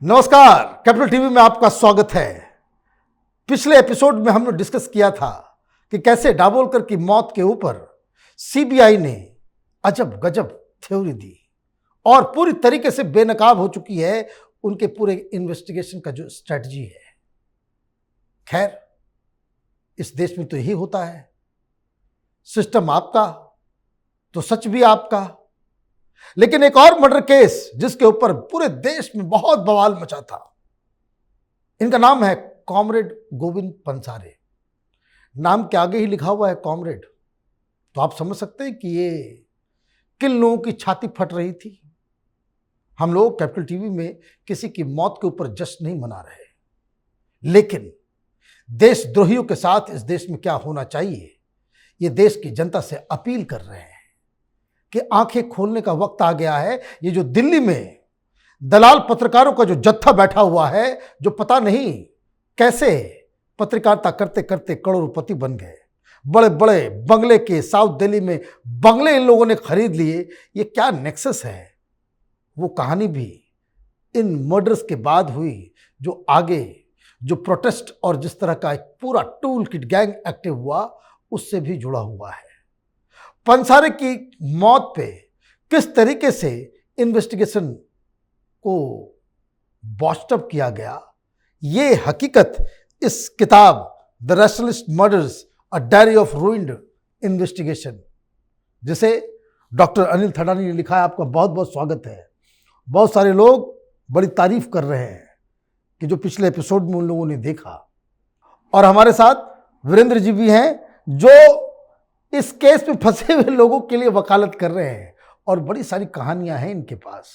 नमस्कार, capital TV में आपका स्वागत है। पिछले एपिसोड में हमने डिस्कस किया था कि कैसे दाभोलकर की मौत के ऊपर सीबीआई ने अजब गजब थ्योरी दी और पूरी तरीके से बेनकाब हो चुकी है उनके पूरे इन्वेस्टिगेशन का जो स्ट्रेटजी है। खैर, इस देश में तो यही होता है, सिस्टम आपका तो सच भी आपका। लेकिन एक और मर्डर केस जिसके ऊपर पूरे देश में बहुत बवाल मचा था, इनका नाम है कॉमरेड गोविंद पंसारे। नाम के आगे ही लिखा हुआ है कॉमरेड, तो आप समझ सकते हैं कि ये किन लोगों की छाती फट रही थी। हम लोग कैपिटल टीवी में किसी की मौत के ऊपर जश्न नहीं मना रहे, लेकिन देशद्रोहियों के साथ इस देश में क्या होना चाहिए, ये देश की जनता से अपील कर रहे हैं कि आंखें खोलने का वक्त आ गया है। ये जो दिल्ली में दलाल पत्रकारों का जो जत्था बैठा हुआ है, जो पता नहीं कैसे पत्रकारिता करते करते करोड़पति बन गए, बड़े बड़े बंगले के साउथ दिल्ली में बंगले इन लोगों ने खरीद लिए, ये क्या नेक्सस है। वो कहानी भी इन मर्डर्स के बाद हुई, जो आगे जो प्रोटेस्ट और जिस तरह का एक पूरा टूल किट गैंग एक्टिव हुआ, उससे भी जुड़ा हुआ है। पंसारे की मौत पे किस तरीके से इन्वेस्टिगेशन को बॉस्टअप किया गया, ये हकीकत इस किताब the rationalist murders a diary of ruined investigation, जिसे डॉक्टर अनिल थडानी ने लिखा है, आपका बहुत बहुत स्वागत है। बहुत सारे लोग बड़ी तारीफ कर रहे हैं कि जो पिछले एपिसोड में उन लोगों ने देखा, और हमारे साथ वीरेंद्र जी भी हैं जो इस केस में फंसे हुए लोगों के लिए वकालत कर रहे हैं, और बड़ी सारी कहानियां हैं इनके पास।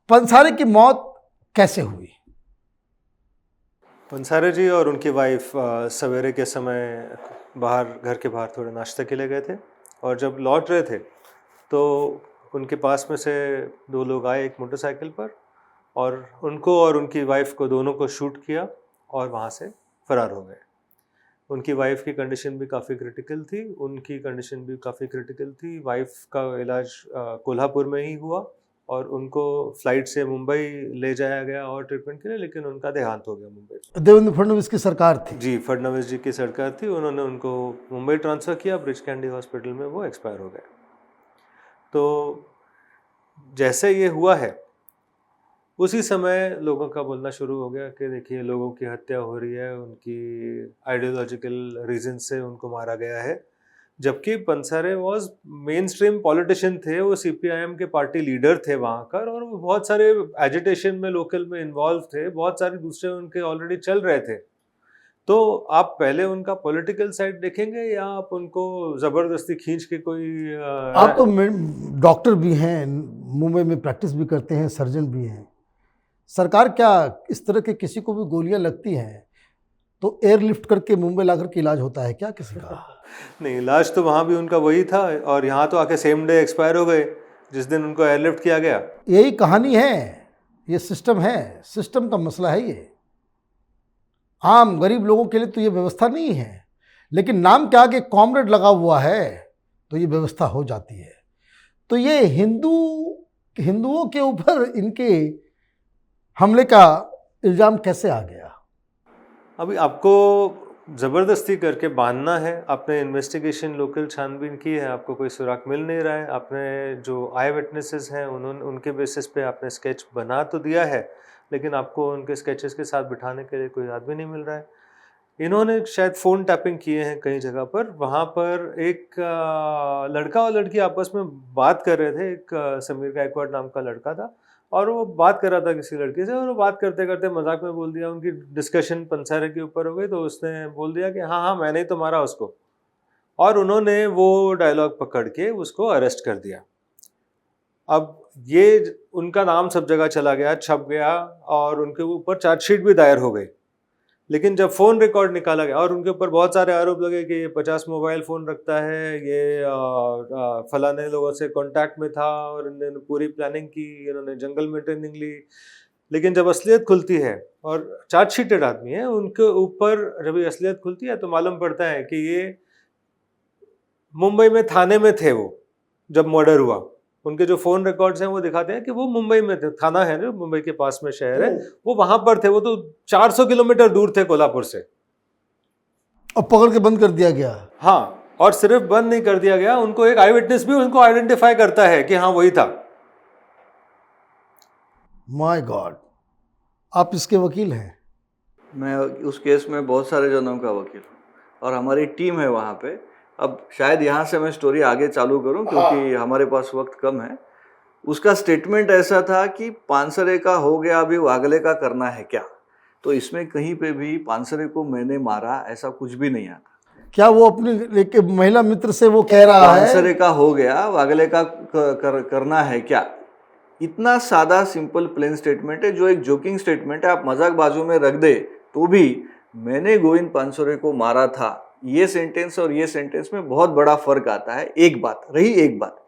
पंसारे की मौत कैसे हुई? पंसारे जी और उनकी वाइफ सवेरे के समय घर के बाहर थोड़े नाश्ते के लिए गए थे, और जब लौट रहे थे तो उनके पास में से दो लोग आए एक मोटरसाइकिल पर, और उनको और उनकी वाइफ को दोनों को शूट किया और वहाँ से फरार हो गए। उनकी वाइफ की कंडीशन भी काफ़ी क्रिटिकल थी, उनकी कंडीशन भी काफ़ी क्रिटिकल थी। वाइफ का इलाज कोल्हापुर में ही हुआ और उनको फ्लाइट से मुंबई ले जाया गया और ट्रीटमेंट के लिए, लेकिन उनका देहांत हो गया मुंबई। देवेंद्र फडणवीस की सरकार थी जी, फडणवीस जी की सरकार थी। उन्होंने उनको मुंबई ट्रांसफ़र किया, ब्रिच कैंडी हॉस्पिटल में वो एक्सपायर हो गए। तो जैसे ये हुआ है, उसी समय लोगों का बोलना शुरू हो गया कि देखिए लोगों की हत्या हो रही है, उनकी आइडियोलॉजिकल रीजन से उनको मारा गया है। जबकि Pansare was main stream politician थे, वो सीपीआईएम के पार्टी लीडर थे वहाँ कर, और वो बहुत सारे एजिटेशन में लोकल में इन्वॉल्व थे, बहुत सारे दूसरे उनके ऑलरेडी चल रहे थे। तो आप पहले उनका पॉलिटिकल साइड देखेंगे या आप उनको ज़बरदस्ती खींच के कोई आप तो डॉक्टर भी हैं, मुंबई में प्रैक्टिस भी करते हैं, सर्जन भी हैं। सरकार क्या इस तरह के किसी को भी गोलियां लगती हैं तो एयरलिफ्ट करके मुंबई लाकर के इलाज होता है क्या किसी का? नहीं, इलाज तो वहाँ भी उनका वही था, और यहाँ तो आके सेम डे एक्सपायर हो गए जिस दिन उनको एयरलिफ्ट किया गया। यही कहानी है, ये सिस्टम है, सिस्टम का मसला है ये। आम गरीब लोगों के लिए तो ये व्यवस्था नहीं है, लेकिन नाम के आगे कॉमरेड लगा हुआ है तो ये व्यवस्था हो जाती है। तो ये हिंदुओं के ऊपर इनके हमले का इल्ज़ाम कैसे आ गया? अभी आपको ज़बरदस्ती करके बांधना है। आपने इन्वेस्टिगेशन लोकल छानबीन की है, आपको कोई सुराग मिल नहीं रहा है। आपने जो आई विटनेसेस हैं उनके बेसिस पे आपने स्केच बना तो दिया है, लेकिन आपको उनके स्केचेस के साथ बिठाने के लिए कोई आदमी नहीं मिल रहा है। इन्होंने शायद फ़ोन टैपिंग किए हैं कई जगह पर। वहाँ पर एक लड़का और लड़की आपस में बात कर रहे थे। एक समीर गायकवाड़ नाम का लड़का था, और वो बात कर रहा था किसी लड़की से, और वो बात करते करते मजाक में बोल दिया, उनकी डिस्कशन पंसारे के ऊपर हो गई, तो उसने बोल दिया कि हाँ हाँ मैंने ही तो मारा उसको, और उन्होंने वो डायलॉग पकड़ के उसको अरेस्ट कर दिया। अब ये उनका नाम सब जगह चला गया, छप गया, और उनके ऊपर चार्जशीट भी दायर हो गई। लेकिन जब फ़ोन रिकॉर्ड निकाला गया और उनके ऊपर बहुत सारे आरोप लगे कि ये 50 मोबाइल फ़ोन रखता है, ये फलाने लोगों से कांटेक्ट में था, और इन्होंने पूरी प्लानिंग की, इन्होंने जंगल में ट्रेनिंग ली। लेकिन जब असलियत खुलती है, और चार्जशीटेड आदमी है, उनके ऊपर जब ये असलियत खुलती है तो मालूम पड़ता है कि ये मुंबई में थाने में थे वो जब मर्डर हुआ। उनके जो फोन रिकॉर्ड्स हैं वो दिखाते हैं कि वो मुंबई में थे, थाना है जो मुंबई के पास में शहर है, वो वहां पर थे। वो तो 400 किलोमीटर दूर थे कोल्हापुर से। और पकड़ के बंद कर दिया गया। हाँ, और सिर्फ बंद नहीं कर दिया गया, उनको एक आई विटनेस भी उनको आइडेंटिफाई करता है कि हाँ वही था। माय गॉड, आप इसके वकील हैं? मैं उस केस में बहुत सारे जनों का वकील हूँ और हमारी टीम है वहाँ पे। अब शायद यहाँ से मैं स्टोरी आगे चालू करूँ क्योंकि हमारे पास वक्त कम है। उसका स्टेटमेंट ऐसा था कि पानसरे का हो गया, अभी वागले का करना है क्या। तो इसमें कहीं पे भी पानसरे को मैंने मारा ऐसा कुछ भी नहीं आता। क्या वो अपनी एक महिला मित्र से वो कह रहा है पानसरे का हो गया, वागले का करना है क्या। इतना सादा सिंपल प्लेन स्टेटमेंट है जो एक जोकिंग स्टेटमेंट है, आप मजाक बाजू में रख दे तो भी मैंने गोविंद पानसरे को मारा था, ये सेंटेंस और ये सेंटेंस में बहुत बड़ा फर्क आता है। एक बात रही। एक बात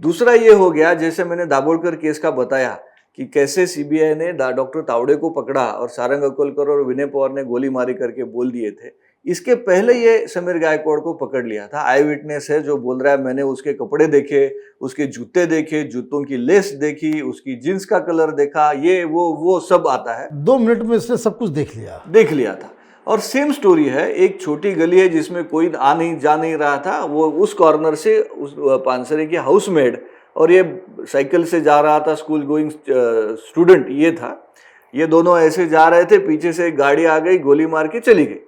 दूसरा ये हो गया, जैसे मैंने दाभोलकर केस का बताया कि कैसे सीबीआई ने डॉक्टर तावड़े को पकड़ा और सारंग अकोलकर और विनय पवार ने गोली मारी करके बोल दिए थे। इसके पहले ये समीर गायकवाड़ को पकड़ लिया था। आई विटनेस है जो बोल रहा है मैंने उसके कपड़े देखे, उसके जूते देखे, जूतों की लेस देखी, उसकी जींस का कलर देखा, ये वो सब आता है। 2 मिनट में इसने सब कुछ देख लिया था। और सेम स्टोरी है, एक छोटी गली है जिसमें कोई जा नहीं रहा था, वो उस कॉर्नर से उस पानसरे की हाउसमेड और ये साइकिल से जा रहा था स्कूल गोइंग स्टूडेंट ये था। ये दोनों ऐसे जा रहे थे, पीछे से एक गाड़ी आ गई, गोली मार के चली गई।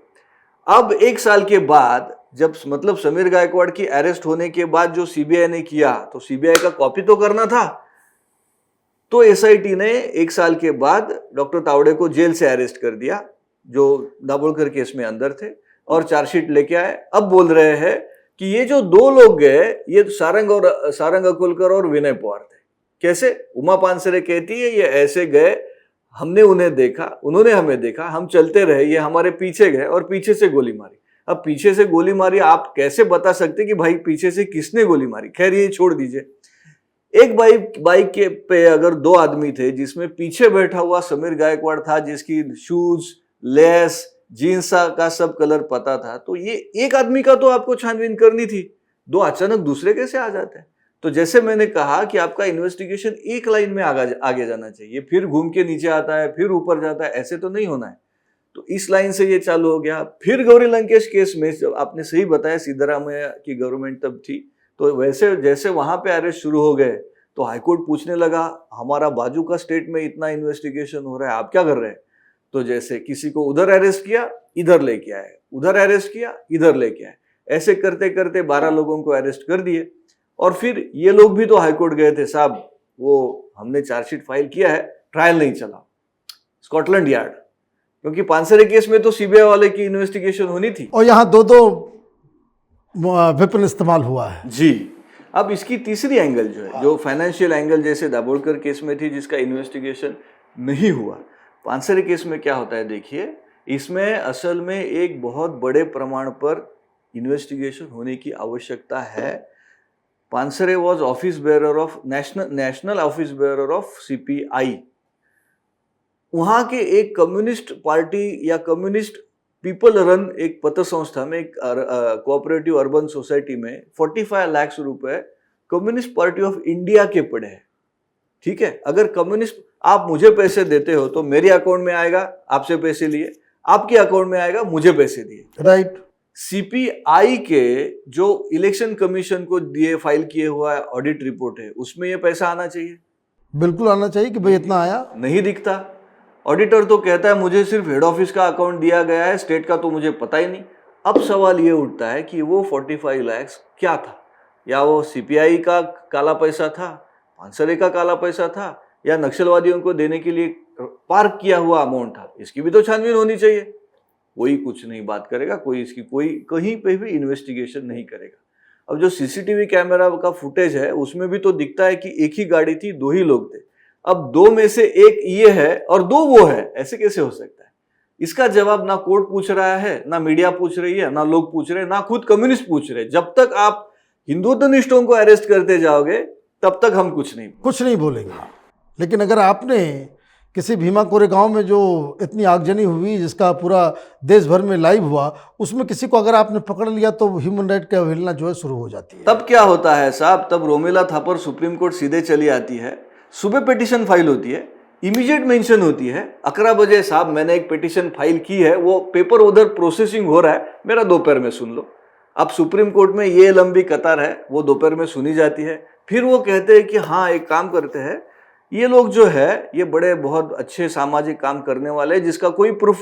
अब 1 साल के बाद जब मतलब समीर गायकवाड़ की अरेस्ट होने के बाद जो सीबीआई ने किया, तो सीबीआई का कॉपी तो करना था। तो एसआईटी ने 1 साल के बाद डॉक्टर तावड़े को जेल से अरेस्ट कर दिया जो दाभोलकर केस में अंदर थे और चार्जशीट लेके आए। अब बोल रहे हैं कि ये जो 2 लोग गए ये सारंग अकोलकर और विनय पवार थे। कैसे? उमा पानसरे कहती है ये ऐसे गए, हमने उन्हें देखा, उन्होंने हमें देखा, हम चलते रहे, ये हमारे पीछे गए और पीछे से गोली मारी। अब पीछे से गोली मारी, आप कैसे बता सकते कि भाई पीछे से किसने गोली मारी? खैर ये छोड़ दीजिए। एक बाइक के पे अगर 2 आदमी थे जिसमें पीछे बैठा हुआ समीर गायकवाड़ था जिसकी शूज, लेस, जीन्स का सब कलर पता था, तो ये एक आदमी का तो आपको छानबीन करनी थी, 2 अचानक दूसरे कैसे आ जाते हैं? तो जैसे मैंने कहा कि आपका इन्वेस्टिगेशन एक लाइन में आगे जाना चाहिए, फिर घूम के नीचे आता है, फिर ऊपर जाता है, ऐसे तो नहीं होना है। तो इस लाइन से ये चालू हो गया। फिर गौरी लंकेश केस में जब आपने सही बताया सिद्धरामैया की गवर्नमेंट तब थी, तो वैसे जैसे वहां पे अरेस्ट शुरू हो गए तो हाईकोर्ट पूछने लगा हमारा बाजू का स्टेट में इतना इन्वेस्टिगेशन हो रहा है, आप क्या कर रहे हैं? तो जैसे किसी को उधर अरेस्ट किया, इधर लेके आए, उधर अरेस्ट किया, इधर लेके आए, ऐसे करते करते 12 लोगों को अरेस्ट कर दिए। और फिर ये लोग भी तो हाईकोर्ट गए थे, साहब वो हमने चार्जशीट फाइल किया है, ट्रायल नहीं चला, स्कॉटलैंड यार्ड, क्योंकि पानसरे केस में तो सीबीआई वाले की इन्वेस्टिगेशन होनी थी और यहाँ 2 वेपन इस्तेमाल हुआ है जी। अब इसकी तीसरी एंगल जो है, जो फाइनेंशियल एंगल जैसे दाभोलकर केस में थी जिसका इन्वेस्टिगेशन नहीं हुआ, पानसरे केस में क्या होता है देखिए। इसमें असल में एक बहुत बड़े प्रमाण पर इन्वेस्टिगेशन होने की आवश्यकता है। Pansare was office bearer of national office bearer of CPI. वहां के एक कम्युनिस्ट पार्टी या कम्युनिस्ट पीपल रन एक पत्र संस्था में, एक कोऑपरेटिव अर्बन सोसाइटी में 45 लाख रुपए कम्युनिस्ट पार्टी ऑफ इंडिया के पड़े हैं। ठीक है, अगर कम्युनिस्ट आप मुझे पैसे देते हो तो मेरे अकाउंट में आएगा, आपसे पैसे लिए, आपके अकाउंट में आएगा, मुझे पैसे दिए, राइट। सीपीआई के जो इलेक्शन कमीशन को दिए फाइल किए हुआ ऑडिट रिपोर्ट है उसमें ये पैसा आना चाहिए, बिल्कुल आना चाहिए कि भाई इतना आया, नहीं दिखता। ऑडिटर तो कहता है मुझे सिर्फ हेड ऑफिस का अकाउंट दिया गया है, स्टेट का तो मुझे पता ही नहीं। अब सवाल ये उठता है कि वो 45 लाख क्या था? या वो सीपीआई का काला पैसा था, पानसरे का काला पैसा था, या नक्सलवादियों को देने के लिए पार्क किया हुआ अमाउंट था? इसकी भी तो छानबीन होनी चाहिए। कोई कुछ नहीं बात करेगा, कोई इसकी कोई कहीं पे भी इन्वेस्टिगेशन नहीं करेगा। अब जो सीसीटीवी कैमरा का फुटेज है उसमें भी तो दिखता है कि एक ही गाड़ी थी, 2 ही लोग थे। अब 2 में से एक ये है और 2 वो है, ऐसे कैसे हो सकता है? इसका जवाब ना कोर्ट पूछ रहा है, ना मीडिया पूछ रही है, ना लोग पूछ रहे हैं, ना खुद कम्युनिस्ट पूछ रहे हैं। जब तक आप हिंदुत्वनिष्ठों को अरेस्ट करते जाओगे तब तक हम कुछ नहीं बोलेंगे। लेकिन अगर आपने किसी भीमा कोरे गांव में जो इतनी आगजनी हुई जिसका पूरा देश भर में लाइव हुआ, उसमें किसी को अगर आपने पकड़ लिया तो ह्यूमन राइट की अवहेलना जो है शुरू हो जाती है। तब क्या होता है साहब, तब रोमिला थापर सुप्रीम कोर्ट सीधे चली आती है, सुबह पिटीशन फाइल होती है, इमीडिएट मेंशन होती है 11 बजे साहब मैंने एक पिटीशन फाइल की है, वो पेपर उधर प्रोसेसिंग हो रहा है, मेरा दोपहर में सुन लो। अब सुप्रीम कोर्ट में ये लंबी कतार है, वो दोपहर में सुनी जाती है। फिर वो कहते हैं कि हाँ एक काम करते हैं, ये लोग जो है ये बड़े बहुत अच्छे सामाजिक काम करने वाले हैं जिसका कोई प्रूफ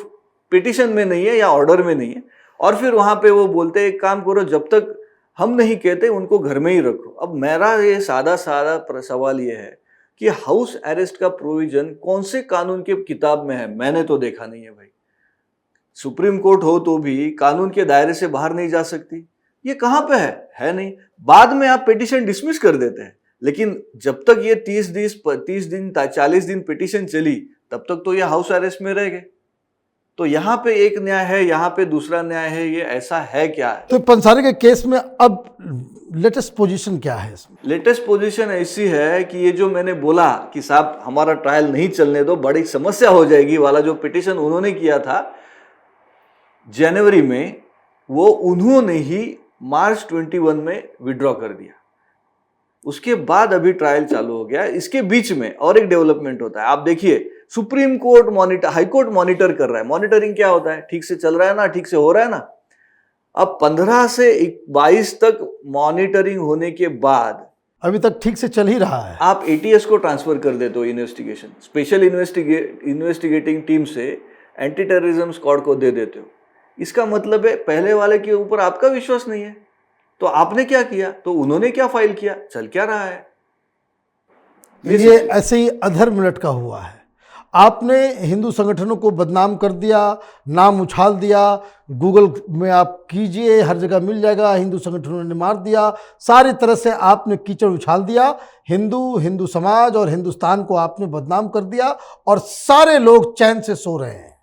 पिटीशन में नहीं है या ऑर्डर में नहीं है। और फिर वहां पे वो बोलते हैं एक काम करो, जब तक हम नहीं कहते उनको घर में ही रखो। अब मेरा ये सादा सवाल ये है कि हाउस अरेस्ट का प्रोविजन कौन से कानून के किताब में है? मैंने तो देखा नहीं है भाई। सुप्रीम कोर्ट हो तो भी कानून के दायरे से बाहर नहीं जा सकती, ये कहाँ पे है नहीं। बाद में आप पिटीशन डिसमिस कर देते हैं, लेकिन जब तक ये 30 दिन 40 दिन पिटीशन चली तब तक तो ये हाउस अरेस्ट में रह गए। तो यहाँ पे एक न्याय है, यहाँ पे दूसरा न्याय है, ये ऐसा है क्या है? तो पंसारी के केस में अब लेटेस्ट पोजीशन क्या है इसमें? लेटेस्ट पोजीशन ऐसी है कि ये जो मैंने बोला कि साहब हमारा ट्रायल नहीं चलने दो, बड़ी समस्या हो जाएगी वाला जो पिटीशन उन्होंने किया था जनवरी में, वो उन्होंने ही मार्च 21 में विड्रॉ कर दिया। उसके बाद अभी ट्रायल चालू हो गया। इसके बीच में और एक डेवलपमेंट होता है, आप देखिए supreme court high court monitor कर रहा है। मॉनिटरिंग क्या होता है? ठीक से चल रहा है ना, ठीक से हो रहा है ना। अब 15 से 22 तक मॉनिटरिंग होने के बाद अभी तक ठीक से चल ही रहा है। आप एटीएस को ट्रांसफर कर देते हो, इन्वेस्टिगेशन स्पेशल इन्वेस्टिगेटिंग टीम से एंटी टेररिज्म स्क्वाड को दे देते हो। इसका मतलब है पहले वाले के ऊपर आपका विश्वास नहीं है, तो आपने क्या किया, तो उन्होंने क्या फाइल किया, चल क्या रहा है। ये ऐसे ही अधर्म लटका हुआ है। आपने हिंदू संगठनों को बदनाम कर दिया, नाम उछाल दिया, गूगल में आप कीजिए हर जगह मिल जाएगा, हिंदू संगठनों ने मार दिया, सारी तरह से आपने कीचड़ उछाल दिया। हिंदू समाज और हिंदुस्तान को आपने बदनाम कर दिया और सारे लोग चैन से सो रहे हैं।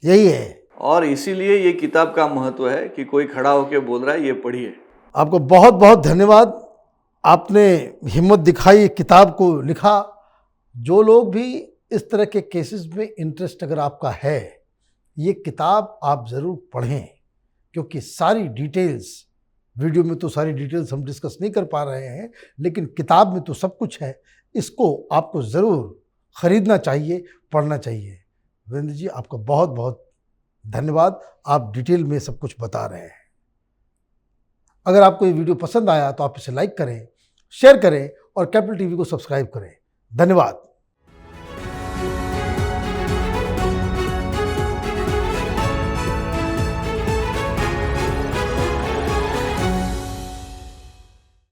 यही है। और इसीलिए ये किताब का महत्व है कि कोई खड़ा होकर बोल रहा है, ये पढ़िए। आपको बहुत बहुत धन्यवाद, आपने हिम्मत दिखाई, किताब को लिखा। जो लोग भी इस तरह के केसेस में इंटरेस्ट अगर आपका है, ये किताब आप ज़रूर पढ़ें, क्योंकि सारी डिटेल्स, वीडियो में तो सारी डिटेल्स हम डिस्कस नहीं कर पा रहे हैं, लेकिन किताब में तो सब कुछ है। इसको आपको ज़रूर ख़रीदना चाहिए, पढ़ना चाहिए। वीरेंद्र जी, आपका बहुत बहुत धन्यवाद, आप डिटेल में सब कुछ बता रहे हैं। अगर आपको ये वीडियो पसंद आया तो आप इसे लाइक करें, शेयर करें और कैपिटल टीवी को सब्सक्राइब करें। धन्यवाद।